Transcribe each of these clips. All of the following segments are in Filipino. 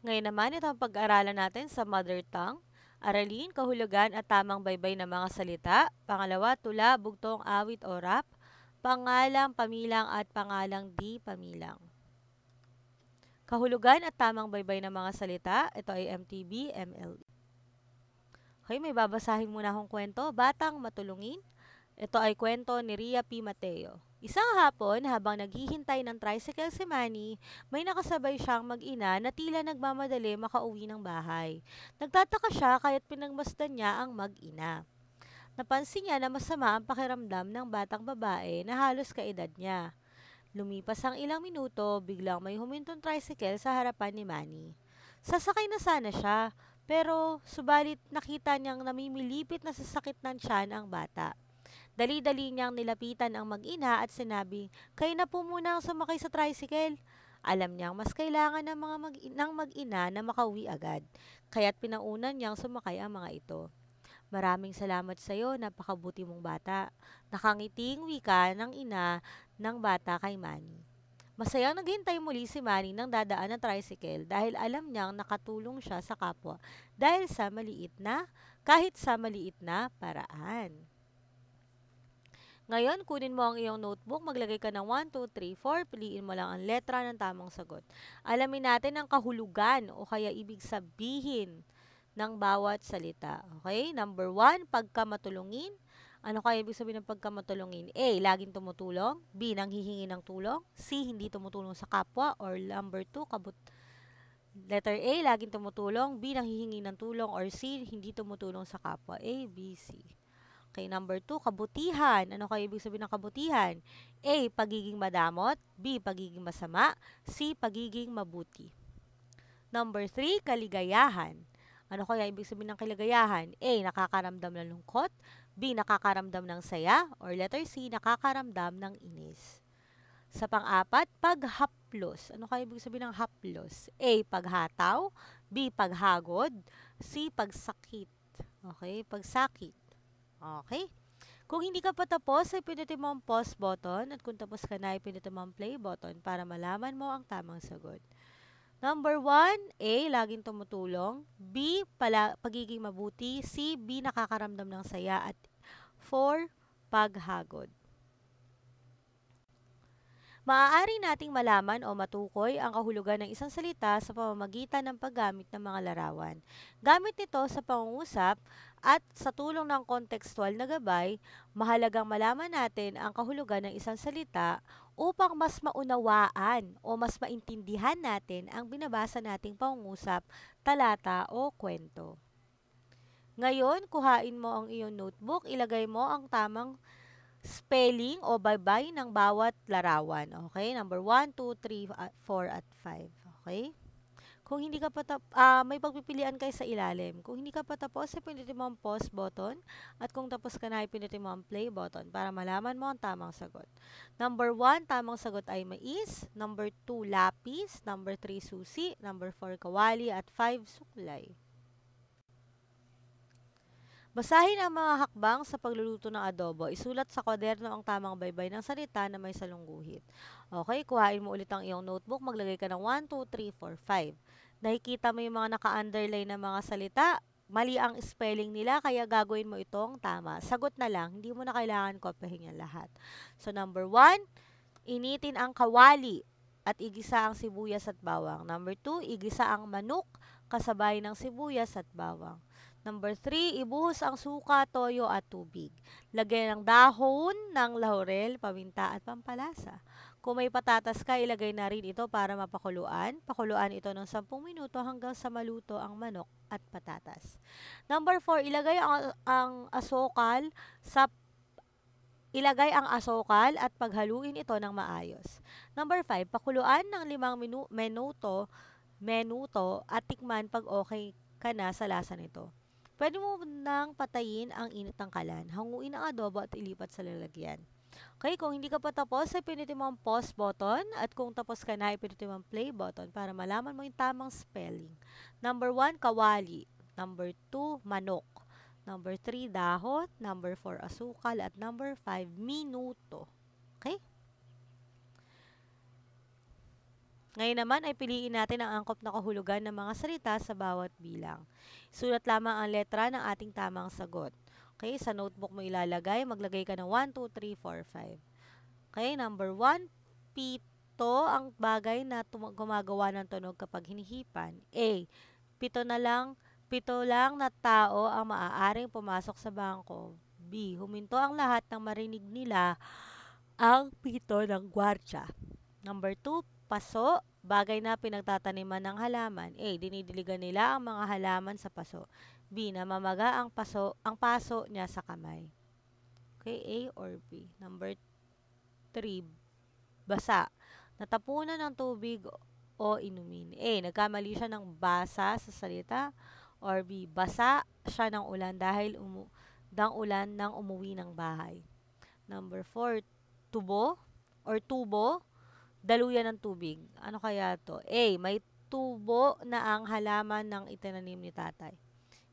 Ngayon naman, ito ang pag-aaralan natin sa mother tongue. Aralin, kahulugan at tamang baybay ng mga salita. Pangalawa, tula, bugtong, awit o rap. Pangalang, pamilang at pangalang di pamilang. Kahulugan at tamang baybay ng mga salita. Ito ay MTB, MLE. Okay, may babasahin muna akong kwento. Batang Matulungin. Ito ay kwento ni Ria P. Mateo. Isang hapon, habang naghihintay ng tricycle si Manny, may nakasabay siyang mag-ina na tila nagmamadali makauwi ng bahay. Nagtataka siya kaya't pinagmasdan niya ang mag-ina. Napansin niya na masama ang pakiramdam ng batang babae na halos kaedad niya. Lumipas ang ilang minuto, biglang may humintong tricycle sa harapan ni Manny. Sasakay na sana siya, pero subalit nakita niyang namimilipit na sa sakit ng tiyan ang bata. Dali-dali niyang nilapitan ang mag-ina at sinabi, "Kayo na po muna ang sumakay sa tricycle." Alam niyang mas kailangan ng ng mag-ina na makauwi agad, kaya't pinaunan niyang sumakay ang mga ito. "Maraming salamat sa iyo, napakabuti mong bata." Nakangiting wika ng ina ng bata kay Manny. Masayang naghintay muli si Manny nang dadaan ng tricycle dahil alam niyang nakatulong siya sa kapwa kahit sa maliit na paraan. Ngayon, kunin mo ang iyong notebook, maglagay ka ng 1, 2, 3, 4, piliin mo lang ang letra ng tamang sagot. Alamin natin ang kahulugan o kaya ibig sabihin ng bawat salita. Okay? Number 1, pagkamatulungin. Ano kaya ibig sabihin ng pagkamatulungin? A, laging tumutulong. B, nanghihingi ng tulong. C, hindi tumutulong sa kapwa. Or number 2, letter A, laging tumutulong. B, nanghihingi ng tulong. Or C, hindi tumutulong sa kapwa. A, B, C. Okay, number 2, kabutihan. Ano kaya ibig sabihin ng kabutihan? A, pagiging madamot. B, pagiging masama. C, pagiging mabuti. Number 3, kaligayahan. Ano kaya ibig sabihin ng kaligayahan? A, nakakaramdam ng lungkot. B, nakakaramdam ng saya. Or letter C, nakakaramdam ng inis. Sa pang-apat, paghaplos. Ano kaya ibig sabihin ng haplos? A, paghataw. B, paghagod. C, pagsakit. Okay, pagsakit. Okay? Kung hindi ka pa tapos, ay pindutin mo ang pause button at kung tapos ka na, ay pindutin mo ang play button para malaman mo ang tamang sagot. Number 1, A, laging tumutulong. B, pagiging mabuti. C, B, nakakaramdam ng saya. At 4, paghagod. Maaari nating malaman o matukoy ang kahulugan ng isang salita sa pamamagitan ng paggamit ng mga larawan. Gamit nito sa pangungusap at sa tulong ng kontekstual na gabay, mahalagang malaman natin ang kahulugan ng isang salita upang mas maunawaan o mas maintindihan natin ang binabasa nating pangungusap, talata o kwento. Ngayon, kuhain mo ang iyong notebook, ilagay mo ang tamang spelling o baybay ng bawat larawan. Okay? Number 1, 2, 3, 4, at 5. Okay? Kung hindi ka pa may pagpipilian kayo sa ilalim. Kung hindi ka pa tapos, ay pindutin mo ang pause button. At kung tapos ka na, ay pindutin mo ang play button para malaman mo ang tamang sagot. Number 1, tamang sagot ay mais. Number 2, lapis. Number 3, susi. Number 4, kawali. At 5, suklay. Basahin ang mga hakbang sa pagluluto ng adobo. Isulat sa kwaderno ang tamang baybay ng salita na may salungguhit. Okay, kuhain mo ulit ang iyong notebook. Maglagay ka ng 1, 2, 3, 4, 5. Nakikita mo yung mga naka-underline na mga salita. Mali ang spelling nila, kaya gagawin mo itong tama. Sagot na lang, hindi mo na kailangan kopyahin yan lahat. So, number 1, initin ang kawali at igisa ang sibuyas at bawang. Number 2, igisa ang manok kasabay ng sibuyas at bawang. Number 3, ibuhos ang suka, toyo at tubig. Lagyan ng dahon ng laurel, paminta at pampalasa. Kung may patatas ka, ilagay na rin ito para mapakuluan. Pakuluan ito ng 10 minuto hanggang sa maluto ang manok at patatas. Number 4, ilagay ang asukal at paghaluin ito ng maayos. Number 5, pakuluan ng 5 minuto at tikman pag okay ka na sa lasa nito. Pwede mo nang patayin ang init ng kalan, hanguin ang adobo at ilipat sa lalagyan. Okay, kung hindi ka pa tapos, ay pinutin mo ang pause button at kung tapos ka na, ay pinutin mo ang play button para malaman mo yung tamang spelling. Number 1, kawali. Number 2, manok. Number 3, dahon. Number 4, asukal. At number 5, minuto. Okay? Ngayon naman ay piliin natin ang angkop na kahulugan ng mga salita sa bawat bilang. Sulat lamang ang letra ng ating tamang sagot. Okay, sa notebook mo ilalagay, maglagay ka ng 1, 2, 3, 4, 5. Okay, number 1, pito ang bagay na gumagawa ng tunog kapag hinihipan. A, pito lang na tao ang maaaring pumasok sa bangko. B, huminto ang lahat nang marinig nila ang pito ng gwardya. Number 2, paso, bagay na pinagtataniman ng halaman. A, dinidiligan nila ang mga halaman sa paso. B, namamaga ang paso niya sa kamay. Okay, A or B. Number 3, basa, natapunan ng tubig o inumin. A, nagkamali siya ng basa sa salita. Or B, basa siya ng ulan dahil ulan nang umuwi ng bahay. Number 4, tubo, daluyan ng tubig. Ano kaya to? A, may tubo na ang halaman ng itinanim ni tatay.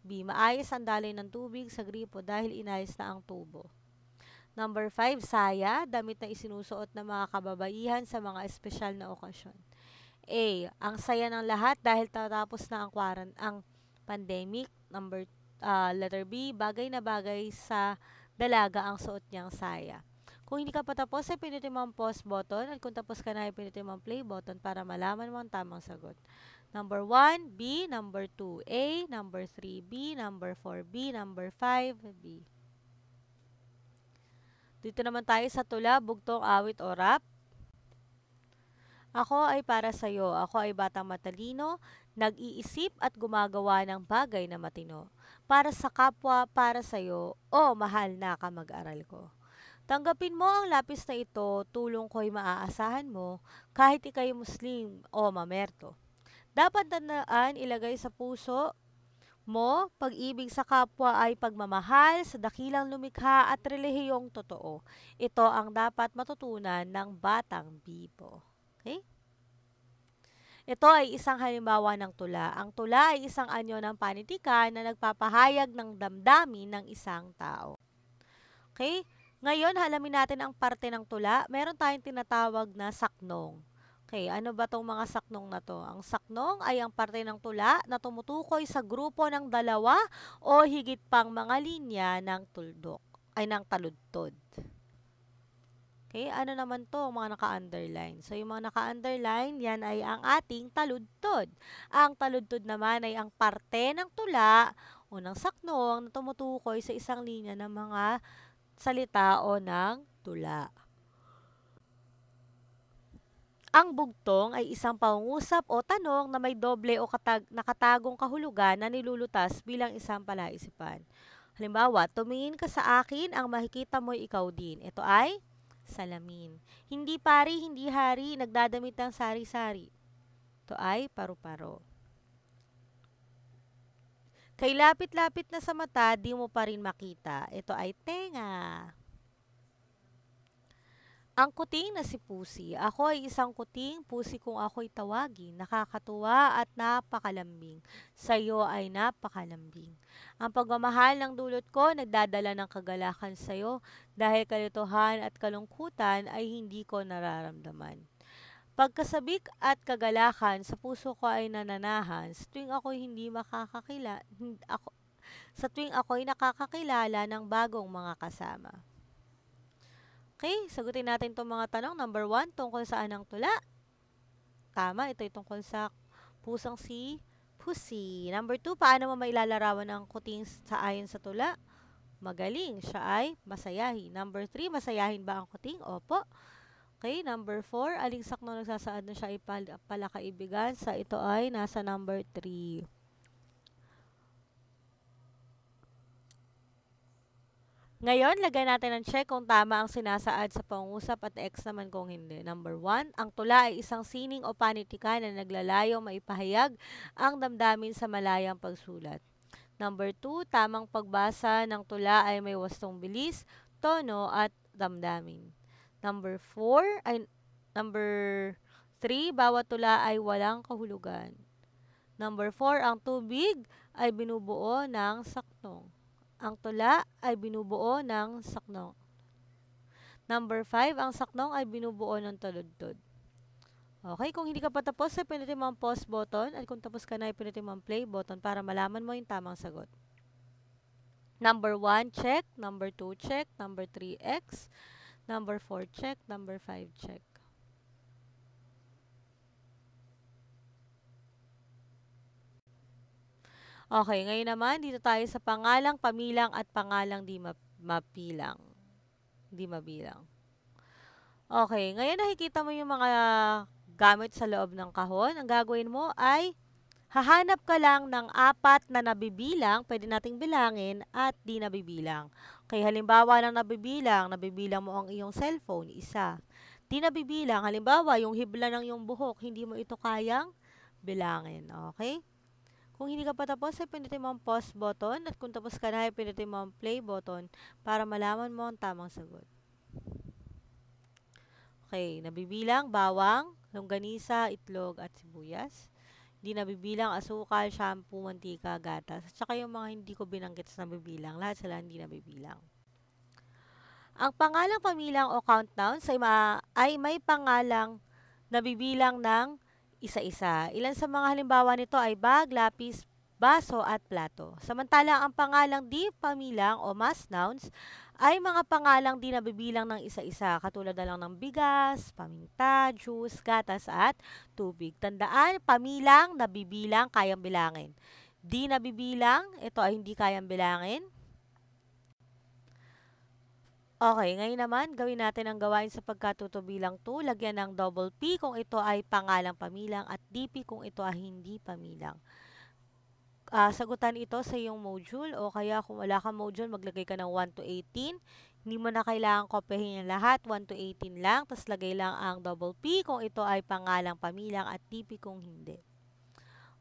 B, maayos ang daloy ng tubig sa gripo dahil inayos na ang tubo. Number 5, saya, damit na isinusuot ng mga kababaihan sa mga espesyal na okasyon. A, ang saya ng lahat dahil tatapos na ang pandemic. Letter B, bagay na bagay sa dalaga ang suot niyang saya. Kung hindi ka pa tapos, ay pinutin mo ang pause button at kung tapos ka na, ay pinutin mo ang play button para malaman mo ang tamang sagot. Number 1, B. Number 2, A. Number 3, B. Number 4, B. Number 5, B. Dito naman tayo sa tula, bugtong, awit o rap. Ako ay para sa'yo. Ako ay batang matalino, nag-iisip at gumagawa ng bagay na matino. Para sa kapwa, para sa'yo, o mahal na kamag-aral ko. Tanggapin mo ang lapis na ito, tulong ko'y maaasahan mo, kahit ikay Muslim o mamerto. Dapat tandaan, ilagay sa puso mo, pag-ibig sa kapwa ay pagmamahal sa dakilang lumikha at relihiyong totoo. Ito ang dapat matutunan ng batang bibo. Okay? Ito ay isang halimbawa ng tula. Ang tula ay isang anyo ng panitikan na nagpapahayag ng damdamin ng isang tao. Okay? Ngayon, halamin natin ang parte ng tula. Meron tayong tinatawag na saknong. Okay, ano ba tong mga saknong na to? Ang saknong ay ang parte ng tula na tumutukoy sa grupo ng dalawa o higit pang mga linya ng taludtod. Okay, ano naman to? Mga naka-underline. So, yung mga naka-underline, yan ay ang ating taludtod. Ang taludtod naman ay ang parte ng tula o ng saknong na tumutukoy sa isang linya ng mga salita o ng tula. Ang bugtong ay isang pangungusap o tanong na may doble o nakatagong kahulugan na nilulutas bilang isang palaisipan. Halimbawa, tumingin ka sa akin, ang makikita mo'y ikaw din. Ito ay salamin. Hindi pari, hindi hari, nagdadamit ng sari-sari. Ito ay paru-paro. Kay lapit-lapit na sa mata, di mo pa rin makita. Ito ay tenga. Ang kuting na si Pusi. Ako ay isang kuting, pusi kung ako'y tawagin. Nakakatuwa at napakalambing. Sa'yo ay napakalambing. Ang pagmamahal ng dulot ko, nagdadala ng kagalakan sa'yo, dahil kalituhan at kalungkutan ay hindi ko nararamdaman. Pagkasabik at kagalakan sa puso ko ay nananahan, sa tuwing ako'y nakakakilala ng bagong mga kasama. Okay, sagutin natin itong mga tanong. Number 1, tungkol saan ang tula? Tama, ito ay tungkol sa pusang si Pusi. Number 2, paano mo mailalarawan ang kuting sa ayon sa tula? Magaling, siya ay masayahin. Number 3, masayahin ba ang kuting? Opo. Okay, number 4, aling sakno nagsasaad na siya ay palakaibigan? Sa ito ay nasa number 3. Ngayon, lagay natin ang check kung tama ang sinasaad sa pangungusap at X naman kung hindi. Number 1, ang tula ay isang sining o panitikan na naglalayong maipahayag ang damdamin sa malayang pagsulat. Number 2, tamang pagbasa ng tula ay may wastong bilis, tono at damdamin. Number 3, bawat tula ay walang kahulugan. Number 4, ang tubig ay binubuo ng saknong. Ang tula ay binubuo ng saknong. Number 5, ang saknong ay binubuo ng taludtod. Okay, kung hindi ka pa tapos, ay pinutin mo ang pause button. At kung tapos ka na, ay pinutin mo ang play button para malaman mo yung tamang sagot. Number 1, check. Number 2, check. Number 3, X. Number 4, check. Number 5, check. Okay, ngayon naman, dito tayo sa pangalang pamilang at pangalang di mapilang. Di mabilang. Okay, ngayon nakikita mo yung mga gamit sa loob ng kahon. Ang gagawin mo ay hahanap ka lang ng 4 na nabibilang, pwede nating bilangin, at di nabibilang. Okay, halimbawa ng nabibilang mo ang iyong cellphone, 1. Di nabibilang, halimbawa, yung hibla ng iyong buhok, hindi mo ito kayang bilangin. Okay? Kung hindi ka pa tapos, ay pindutin mo ang pause button, at kung tapos ka na, ay pindutin mo ang play button para malaman mo ang tamang sagot. Okay, nabibilang bawang, longganisa, itlog, at sibuyas. Hindi nabibilang asukal, shampoo, mantika, gatas. At saka yung mga hindi ko binanggit sa nabibilang, lahat sila hindi nabibilang. Ang pangalang pamilang o countdowns ay may pangalang nabibilang ng isa-isa. Ilan sa mga halimbawa nito ay bag, lapis, baso at plato. Samantalang ang pangalang di pamilang o mass nouns ay mga pangalang di nabibilang ng isa-isa, katulad na lang ng bigas, paminta, juice, gatas at tubig. Tandaan, pamilang, nabibilang, kayang bilangin. Di nabibilang, ito ay hindi kayang bilangin. Okay, ngayon naman, gawin natin ang gawain sa pagkatuto bilang 2. Lagyan ng double P kung ito ay pangalang pamilang at DP kung ito ay hindi pamilang. Sagutan ito sa iyong module o kaya kung wala kang module, maglagay ka ng 1 to 18. Hindi mo na kailangan kopyahin yung lahat, 1 to 18 lang, tapos lagay lang ang double P kung ito ay pangalang pamilang at DP kung hindi.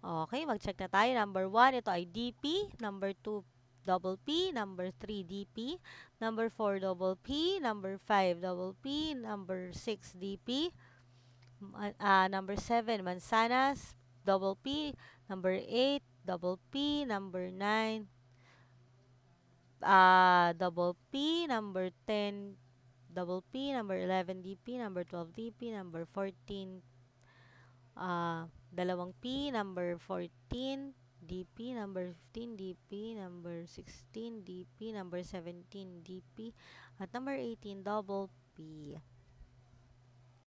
Okay, mag-check na tayo. Number 1, ito ay DP. Number 2, double P. Number 3, DP. Number 4, double P. Number 5, double P. Number 6, DP. Number 7, mansanas, double P. Number 8, double P. Number 9, double P. Number 10, double P. Number 11, DP. Number 12, DP. Number 14, dalawang P. Number 14, DP. Number 15, DP. Number 16, DP. Number 17, DP. At number 18, double P.